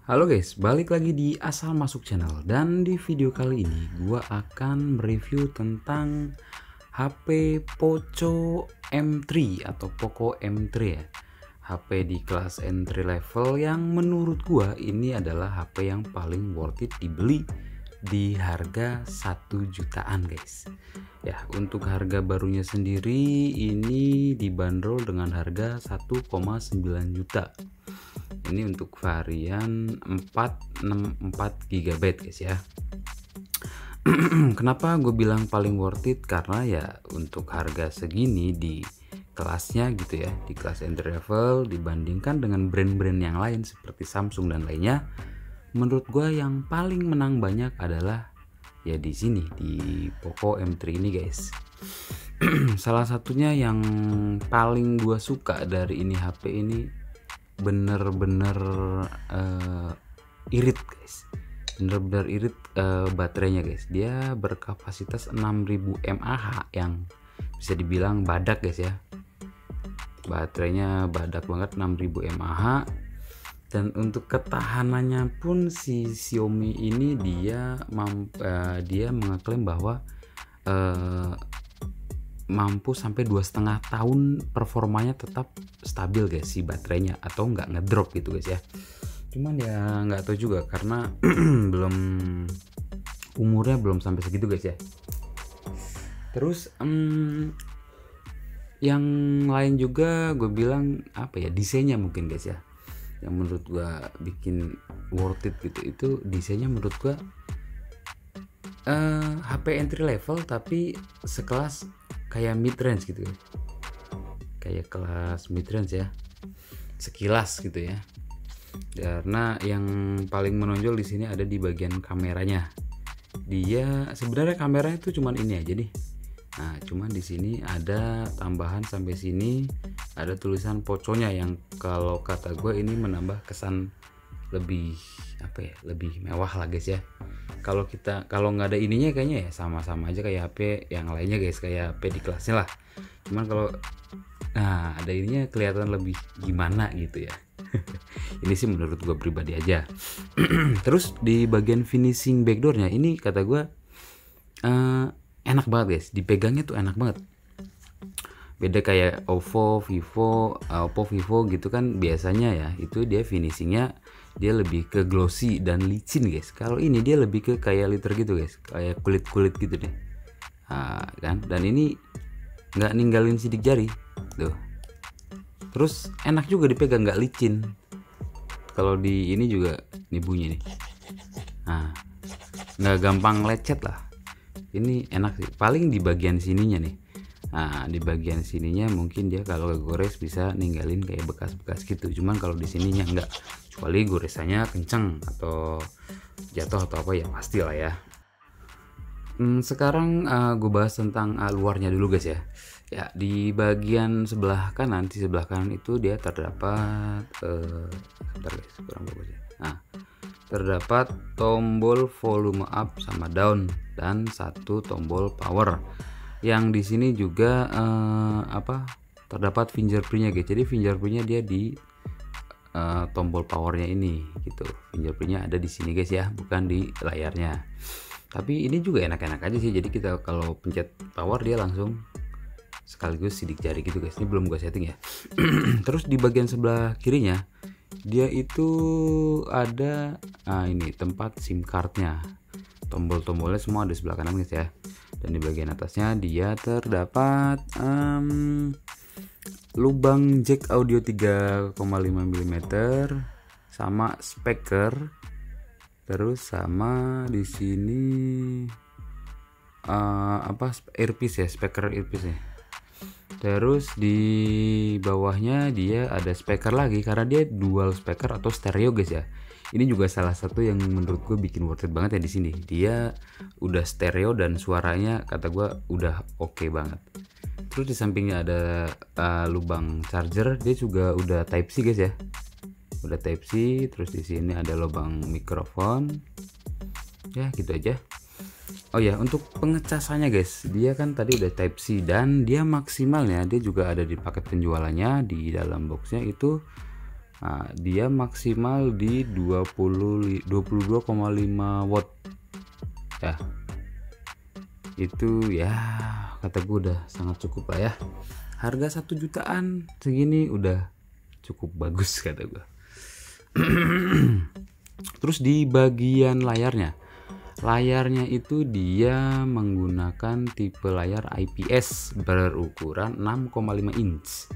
Halo guys, balik lagi di Asal Masuk Channel. Dan di video kali ini gua akan mereview tentang HP Poco M3 atau Poco M3 ya. HP di kelas entry level yang menurut gua ini adalah HP yang paling worth it dibeli di harga 1 jutaan guys. Ya, untuk harga barunya sendiri ini dibanderol dengan harga 1,9 juta. Ini untuk varian 464 GB guys ya. Kenapa gue bilang paling worth it? Karena ya untuk harga segini di kelasnya gitu ya, di kelas entry level dibandingkan dengan brand-brand yang lain seperti Samsung dan lainnya, menurut gue yang paling menang banyak adalah ya di sini di Poco M3 ini guys. Salah satunya yang paling gue suka dari ini HP ini bener-bener irit guys, bener-bener irit baterainya guys. Dia berkapasitas 6000 mAh yang bisa dibilang badak guys ya. Baterainya badak banget, 6000 mAh. Dan untuk ketahanannya pun si Xiaomi ini dia mengeklaim bahwa mampu sampai 2,5 tahun performanya tetap stabil guys si baterainya, atau nggak ngedrop gitu guys ya. Cuman ya nggak tahu juga karena belum umurnya belum sampai segitu guys ya. Terus yang lain juga gue bilang apa ya, desainnya mungkin guys ya, yang menurut gue bikin worth it gitu. Itu desainnya menurut gue HP entry level tapi sekelas kayak mid range gitu, kayak kelas mid range ya, sekilas gitu ya. Karena yang paling menonjol di sini ada di bagian kameranya. Dia sebenarnya kameranya itu cuman ini aja nih. Nah, cuman di sini ada tambahan sampai sini ada tulisan Poconya yang kalau kata gue ini menambah kesan lebih apa ya, lebih mewah lah guys ya. Kalau nggak ada ininya kayaknya ya sama-sama aja kayak HP yang lainnya guys, kayak HP di kelasnya lah. Cuman kalau ada ininya kelihatan lebih gimana gitu ya. Ini sih menurut gue pribadi aja. Terus di bagian finishing backdoornya ini kata gue enak banget guys, dipegangnya tuh enak banget. Beda kayak Oppo, Vivo gitu kan biasanya ya, itu dia finishingnya dia lebih ke glossy dan licin guys. Kalau ini dia lebih ke kayak liter gitu guys, kayak kulit gitu deh. Kan, dan ini nggak ninggalin sidik jari tuh. Terus enak juga dipegang, nggak licin. Kalau di ini juga nih bunyi nih, nggak gampang lecet lah. Ini enak sih, paling di bagian sininya nih. Nah, di bagian sininya mungkin dia kalau gores bisa ninggalin kayak bekas-bekas gitu. Cuman kalau di sininya enggak, kecuali goresannya kenceng atau jatuh atau apa ya pasti lah ya. Sekarang gue bahas tentang luarnya dulu guys ya. Ya, di bagian sebelah kanan, di sebelah kanan itu dia terdapat bentar guys, kurang bagus ya. Nah, terdapat tombol volume up sama down dan satu tombol power. Yang di sini juga terdapat fingerprintnya guys. Jadi fingerprintnya dia di tombol powernya ini gitu. Fingerprintnya ada di sini guys ya, bukan di layarnya. Tapi ini juga enak-enak aja sih. Jadi kita kalau pencet power dia langsung sekaligus sidik jari gitu guys. Ini belum gue setting ya. Terus di bagian sebelah kirinya dia itu ada ini tempat SIM cardnya. Tombol-tombolnya semua ada di sebelah kanan guys ya. Dan di bagian atasnya dia terdapat lubang jack audio 3,5 mm sama speaker. Terus sama di sini earpiece ya, speaker earpiece ya. Terus di bawahnya dia ada speaker lagi karena dia dual speaker atau stereo guys ya. Ini juga salah satu yang menurut gue bikin worth it banget ya di sini. Dia udah stereo dan suaranya kata gue udah oke banget. Terus di sampingnya ada lubang charger, dia juga udah Type C guys ya, udah Type C. Terus di sini ada lubang mikrofon, ya gitu aja. Oh ya, untuk pengecasannya guys, dia kan tadi udah Type C dan dia maksimalnya, dia juga ada di paket penjualannya di dalam boxnya itu. Dia maksimal di 22,5 watt ya. Itu ya kata gue udah sangat cukup lah ya. Harga 1 jutaan segini udah cukup bagus kata gue. Terus di bagian layarnya itu dia menggunakan tipe layar IPS berukuran 6,5 inch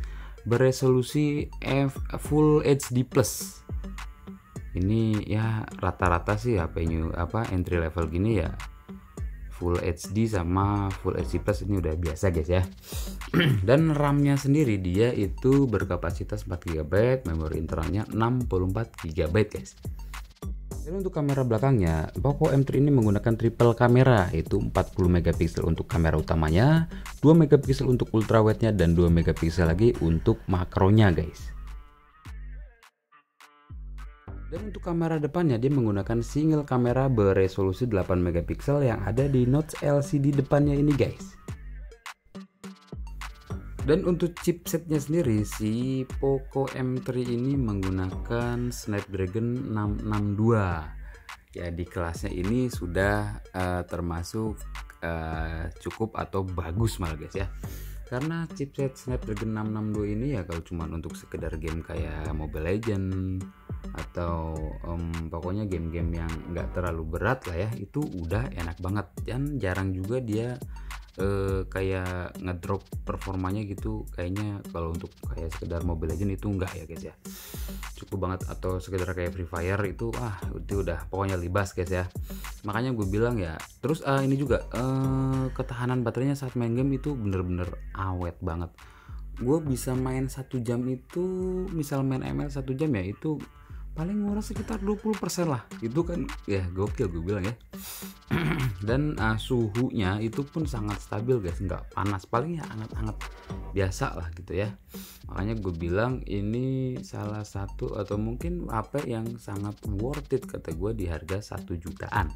beresolusi Full HD Plus. Ini ya rata-rata sih entry level gini ya Full HD sama Full HD Plus ini udah biasa guys ya. Dan RAM-nya sendiri dia itu berkapasitas 4 GB, memori internalnya 64 GB guys. Dan untuk kamera belakangnya, Poco M3 ini menggunakan triple kamera, yaitu 40 megapiksel untuk kamera utamanya, 2 megapiksel untuk ultrawide-nya, dan 2 megapiksel lagi untuk makronya guys. Dan untuk kamera depannya dia menggunakan single kamera beresolusi 8 megapiksel yang ada di notch LCD depannya ini guys. Dan untuk chipsetnya sendiri, si Poco M3 ini menggunakan Snapdragon 662. Ya di kelasnya ini sudah termasuk cukup atau bagus malah guys ya. Karena chipset Snapdragon 662 ini ya kalau cuma untuk sekedar game kayak Mobile Legends atau pokoknya game-game yang nggak terlalu berat lah ya, itu udah enak banget. Dan jarang juga dia kayak ngedrop performanya gitu. Kayaknya kalau untuk kayak sekedar Mobile Legends itu enggak ya guys ya, cukup banget. Atau sekedar kayak Free Fire itu itu udah pokoknya libas guys ya. Makanya gue bilang ya. Terus ini juga ketahanan baterainya saat main game itu bener-bener awet banget. Gue bisa main 1 jam itu, misal main ML 1 jam ya, itu paling nguras sekitar 20% lah. Itu kan ya gokil gue bilang ya. Dan suhunya itu pun sangat stabil guys, nggak panas, paling ya hangat-hangat biasa lah gitu ya. Makanya gue bilang ini salah satu atau mungkin HP yang sangat worth it kata gue di harga 1 jutaan.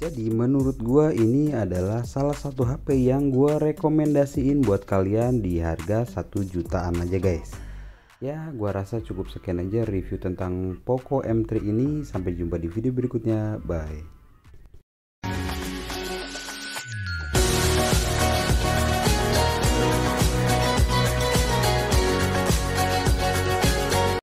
Jadi menurut gue ini adalah salah satu HP yang gue rekomendasiin buat kalian di harga 1 jutaan aja guys. Ya gua rasa cukup sekian aja review tentang Poco M3 ini. Sampai jumpa di video berikutnya, bye.